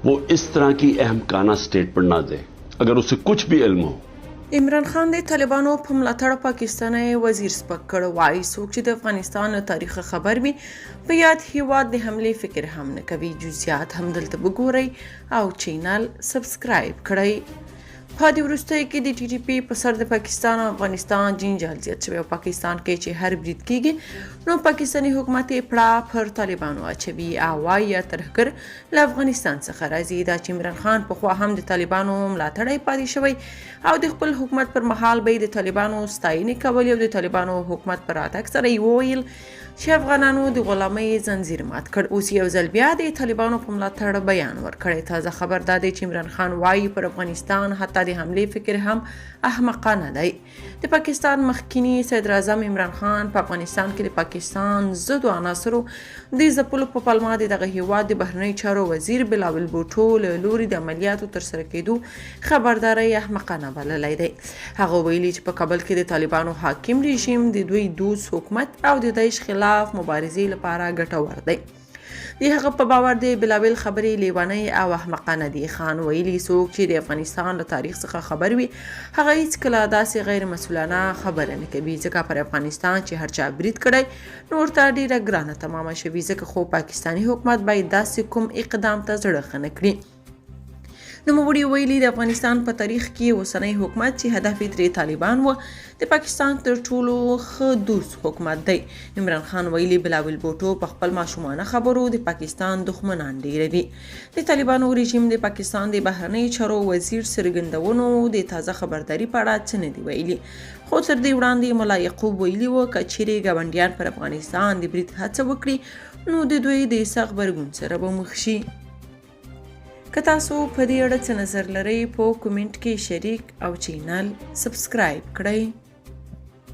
वो इस तरह की अहमकाना स्टेटमेंट ना दे अगर उसे कुछ भी इल्म हो। عمران خان د طالبانو په ملاتړ پاکستاني وزیر سپک کړ. وایي څوک چې د افغانستان له تاریخ خبر وي په یاد هیواد د حملې فکر هم نه کوي. جزئیات هم دلته وګورئ او چینل سبسکرایب کړئ. په دې وروستیو کې د ټي ټي پي په سر د پاکستان او افغانستان جنجال زیات شوی او پاکستان کې چې هر برید کیږي نو پاکستاني حکومت یې پړه پر طالبانو اچوي او وایي ترهګر له افغانستان څخه راځي. دا چې عمران خان پخوا هم د طالبانو ملاتړی پاتې شوی او د خپل حکومت پر مهال به د طالبانو ستاینې کولې او د طالبانو حکومت پر راتګ سره یې وویل چې افغانانو د غلامۍ زنځیر مات کړ. اوس یو ځل بیا د طالبانو په ملاتړ بیان ورکړی. تازه خبر دا دی چې عمران خان وایي پر افغانستان حتی د حملې فکر هم احمقانه دی. د پاکستان مخکینی صدر اعظم عمران خان په افغانستان کې د پاکستان ضد عناصرو د ځپلو په پلمه د دغه هیواد د بهرنی چارو وزیر بلاول بوټو له لوري د عملیاتو ترسره کېدو خبرداری احمقانه بللی دی. هغه ویلي چې په کابل کې د طالبانو حاکم رژیم د دوی دوست حکومت او د داعش خلاف مبارزې لپاره ګټور دی. د هغه په باور د بلاول خبرې لیوانۍ او احمقانه دي. خان ویلي څوک چې د افغانستان له تاریخ څخه خبر وي هغه هیڅکله داسې غیر مسؤلانه خبره نه کوي ځکه پر افغانستان چې هر چا برید کړی نو ورته ډیره ګرانه تمامه شوي ځکه خو پاکستاني حکومت باید داسې کوم اقدام ته زړه ښه نه کړي. نوموړي ویلي د افغانستان په تاریخ کې اوسنی حکومت چې هدف یې ترې طالبان و د پاکستان تر ټولو ښه دوست حکومت دی. عمران خان ویلي بلاول بوټو په خپل ماشومانه خبرو د پاکستان دښمنان ډیروي. د طالبانو رژیم د پاکستان د بهرنی چارو وزیر څرګندونو د تازه خبرداري په اړه څه نه دي ویلي خو تر دې وړاندې ملا یعقوب ویلي و که چیرې ګاونډیان پر افغانستان د برید هڅه وکړي نو د دوی د سخت غبرګون سره به مخ شي. که تاسو په دې اړه څه نظر لرئ په کومنټ کې شریک او چینل سبسکرایب کړئ.